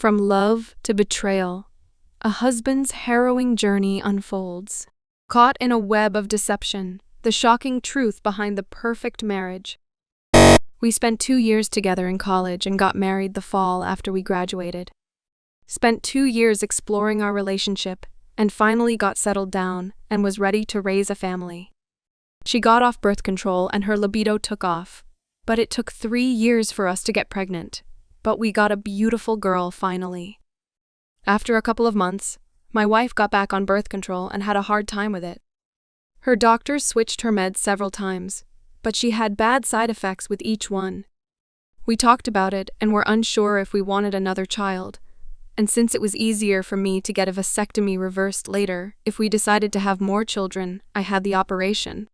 From love to betrayal, a husband's harrowing journey unfolds. Caught in a web of deception, the shocking truth behind the perfect marriage. We spent 2 years together in college and got married the fall after we graduated. Spent 2 years exploring our relationship and finally got settled down and was ready to raise a family. She got off birth control and her libido took off, but it took 3 years for us to get pregnant. But we got a beautiful girl finally. After a couple of months, my wife got back on birth control and had a hard time with it. Her doctors switched her meds several times, but she had bad side effects with each one. We talked about it and were unsure if we wanted another child, and since it was easier for me to get a vasectomy reversed later, if we decided to have more children, I had the operation.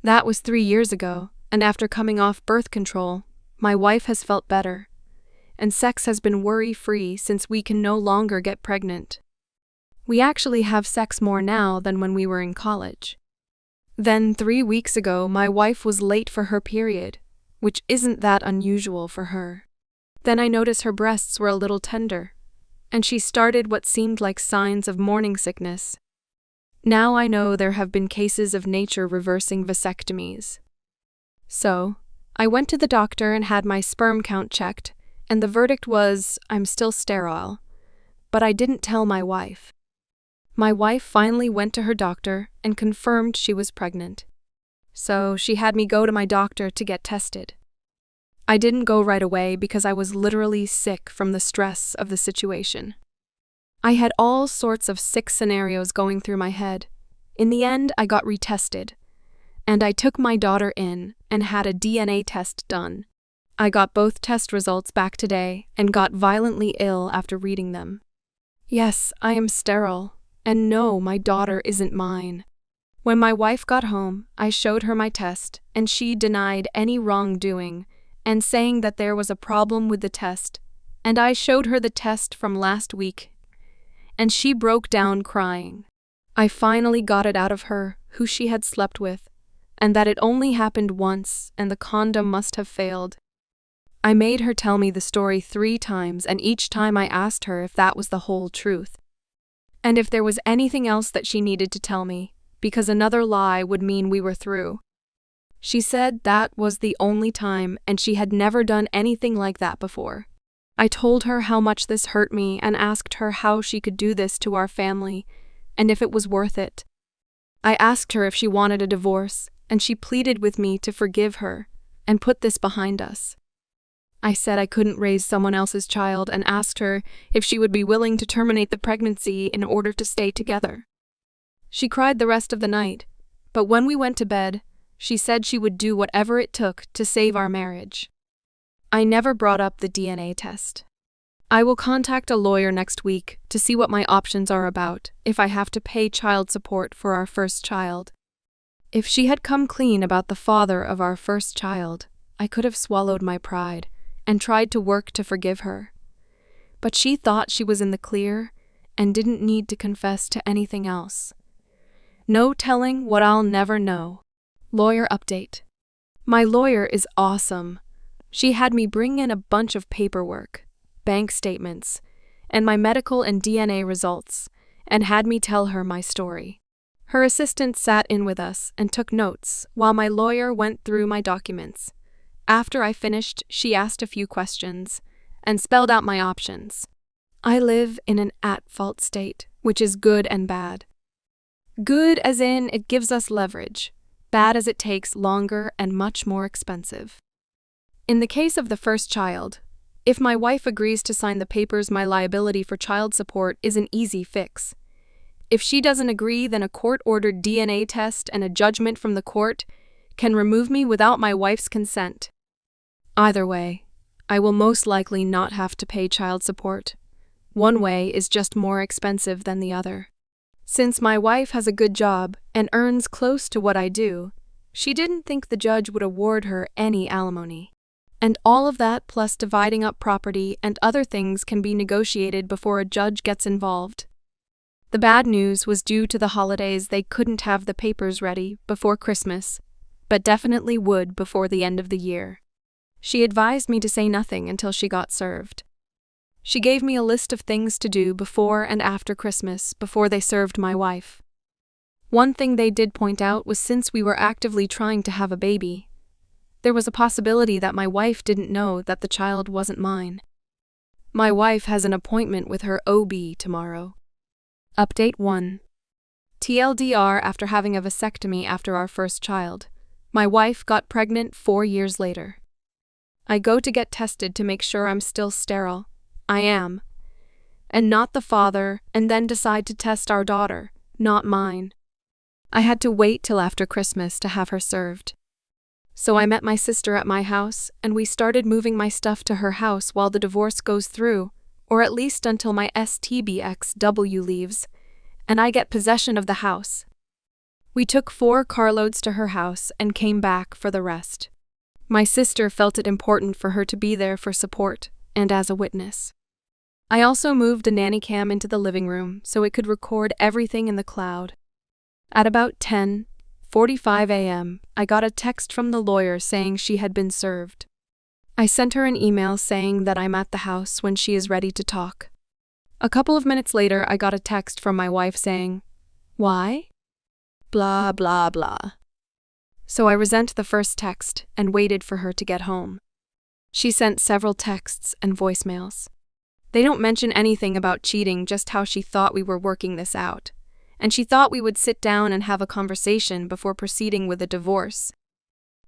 That was 3 years ago, and after coming off birth control, my wife has felt better. And sex has been worry-free since we can no longer get pregnant. We actually have sex more now than when we were in college. Then 3 weeks ago, my wife was late for her period, which isn't that unusual for her. Then I noticed her breasts were a little tender, and she started what seemed like signs of morning sickness. Now I know there have been cases of nature reversing vasectomies. So, I went to the doctor and had my sperm count checked, and the verdict was, I'm still sterile. But I didn't tell my wife. My wife finally went to her doctor and confirmed she was pregnant. So she had me go to my doctor to get tested. I didn't go right away because I was literally sick from the stress of the situation. I had all sorts of sick scenarios going through my head. In the end, I got retested, and I took my daughter in and had a DNA test done. I got both test results back today and got violently ill after reading them. Yes, I am sterile, and no, my daughter isn't mine. When my wife got home, I showed her my test, and she denied any wrongdoing and saying that there was a problem with the test, and I showed her the test from last week, and she broke down crying. I finally got it out of her who she had slept with, and that it only happened once and the condom must have failed. I made her tell me the story 3 times, and each time I asked her if that was the whole truth, and if there was anything else that she needed to tell me, because another lie would mean we were through. She said that was the only time, and she had never done anything like that before. I told her how much this hurt me and asked her how she could do this to our family, and if it was worth it. I asked her if she wanted a divorce, and she pleaded with me to forgive her and put this behind us. I said I couldn't raise someone else's child and asked her if she would be willing to terminate the pregnancy in order to stay together. She cried the rest of the night, but when we went to bed, she said she would do whatever it took to save our marriage. I never brought up the DNA test. I will contact a lawyer next week to see what my options are about if I have to pay child support for our first child. If she had come clean about the father of our first child, I could have swallowed my pride and tried to work to forgive her. But she thought she was in the clear and didn't need to confess to anything else. No telling what I'll never know. Lawyer update. My lawyer is awesome. She had me bring in a bunch of paperwork, bank statements, and my medical and DNA results, and had me tell her my story. Her assistant sat in with us and took notes while my lawyer went through my documents. After I finished, she asked a few questions and spelled out my options. I live in an at-fault state, which is good and bad. Good as in it gives us leverage, bad as it takes longer and much more expensive. In the case of the first child, if my wife agrees to sign the papers, my liability for child support is an easy fix. If she doesn't agree, then a court-ordered DNA test and a judgment from the court can remove me without my wife's consent. Either way, I will most likely not have to pay child support. One way is just more expensive than the other. Since my wife has a good job and earns close to what I do, she didn't think the judge would award her any alimony. And all of that plus dividing up property and other things can be negotiated before a judge gets involved. The bad news was due to the holidays. They couldn't have the papers ready before Christmas, but definitely would before the end of the year. She advised me to say nothing until she got served. She gave me a list of things to do before and after Christmas before they served my wife. One thing they did point out was since we were actively trying to have a baby, there was a possibility that my wife didn't know that the child wasn't mine. My wife has an appointment with her OB tomorrow. Update 1. TLDR, after having a vasectomy after our first child, my wife got pregnant 4 years later. I go to get tested to make sure I'm still sterile. I am. And not the father, and then decide to test our daughter, not mine. I had to wait till after Christmas to have her served. So I met my sister at my house, and we started moving my stuff to her house while the divorce goes through, or at least until my STBXW leaves, and I get possession of the house. We took 4 carloads to her house and came back for the rest. My sister felt it important for her to be there for support and as a witness. I also moved a nanny cam into the living room so it could record everything in the cloud. At about 10:45 a.m., I got a text from the lawyer saying she had been served. I sent her an email saying that I'm at the house when she is ready to talk. A couple of minutes later, I got a text from my wife saying, "Why? Blah, blah, blah." So I resent the first text and waited for her to get home. She sent several texts and voicemails. They don't mention anything about cheating, just how she thought we were working this out. And she thought we would sit down and have a conversation before proceeding with a divorce.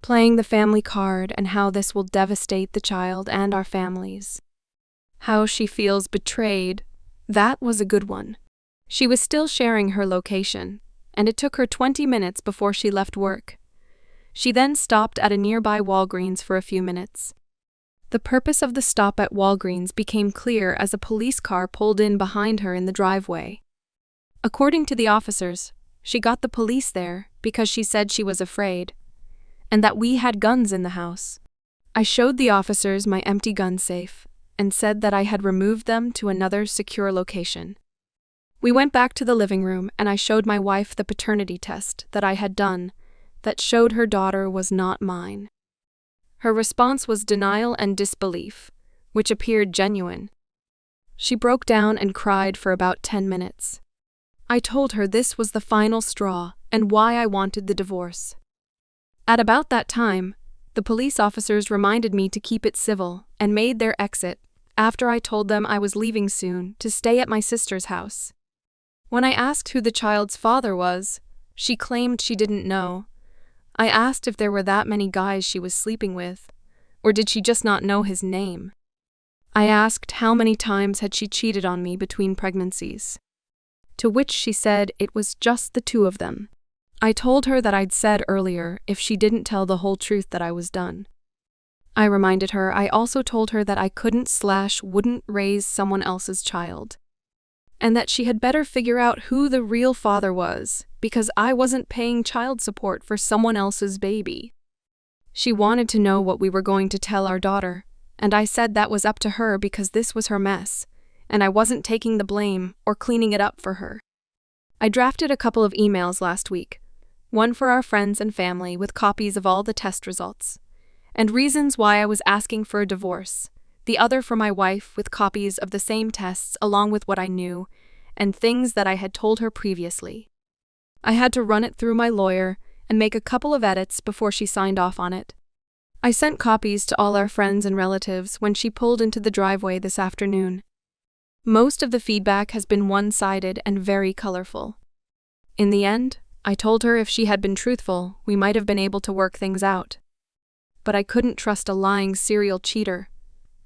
Playing the family card and how this will devastate the child and our families. How she feels betrayed. That was a good one. She was still sharing her location, and it took her 20 minutes before she left work. She then stopped at a nearby Walgreens for a few minutes. The purpose of the stop at Walgreens became clear as a police car pulled in behind her in the driveway. According to the officers, she got the police there because she said she was afraid, and that we had guns in the house. I showed the officers my empty gun safe and said that I had removed them to another secure location. We went back to the living room and I showed my wife the paternity test that I had done that showed her daughter was not mine. Her response was denial and disbelief, which appeared genuine. She broke down and cried for about 10 minutes. I told her this was the final straw and why I wanted the divorce. At about that time, the police officers reminded me to keep it civil and made their exit after I told them I was leaving soon to stay at my sister's house. When I asked who the child's father was, she claimed she didn't know. I asked if there were that many guys she was sleeping with, or did she just not know his name? I asked how many times had she cheated on me between pregnancies. To which she said it was just the 2 of them. I told her that I'd said earlier if she didn't tell the whole truth that I was done. I reminded her I also told her that I couldn't/wouldn't raise someone else's child, and that she had better figure out who the real father was, because I wasn't paying child support for someone else's baby. She wanted to know what we were going to tell our daughter, and I said that was up to her because this was her mess, and I wasn't taking the blame or cleaning it up for her. I drafted a couple of emails last week, one for our friends and family with copies of all the test results, and reasons why I was asking for a divorce, the other for my wife with copies of the same tests along with what I knew, and things that I had told her previously. I had to run it through my lawyer and make a couple of edits before she signed off on it. I sent copies to all our friends and relatives when she pulled into the driveway this afternoon. Most of the feedback has been one-sided and very colorful. In the end, I told her if she had been truthful, we might have been able to work things out. But I couldn't trust a lying serial cheater,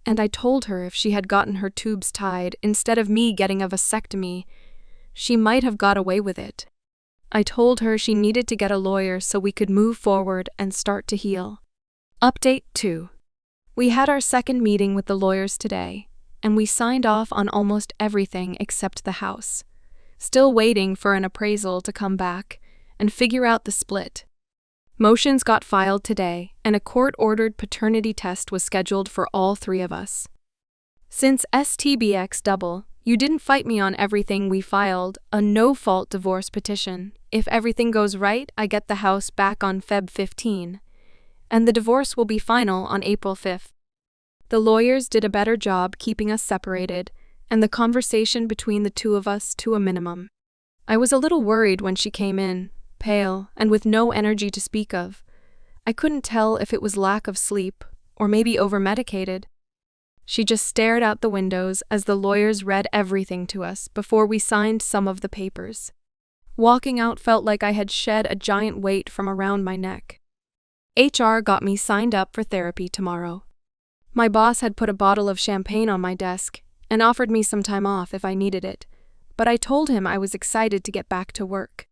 and I told her if she had gotten her tubes tied instead of me getting a vasectomy, she might have got away with it. I told her she needed to get a lawyer so we could move forward and start to heal. Update 2. We had our second meeting with the lawyers today, and we signed off on almost everything except the house. Still waiting for an appraisal to come back and figure out the split. Motions got filed today, and a court-ordered paternity test was scheduled for all 3 of us. Since STBX you didn't fight me on everything, we filed a no-fault divorce petition. If everything goes right, I get the house back on Feb 15, and the divorce will be final on April 5th. The lawyers did a better job keeping us separated, and the conversation between the two of us to a minimum. I was a little worried when she came in, pale and with no energy to speak of. I couldn't tell if it was lack of sleep or maybe over-medicated. She just stared out the windows as the lawyers read everything to us before we signed some of the papers. Walking out felt like I had shed a giant weight from around my neck. HR got me signed up for therapy tomorrow. My boss had put a bottle of champagne on my desk and offered me some time off if I needed it, but I told him I was excited to get back to work.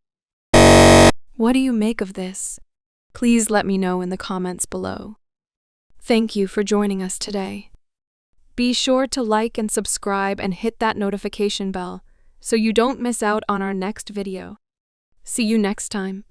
What do you make of this? Please let me know in the comments below. Thank you for joining us today. Be sure to like and subscribe and hit that notification bell so you don't miss out on our next video. See you next time.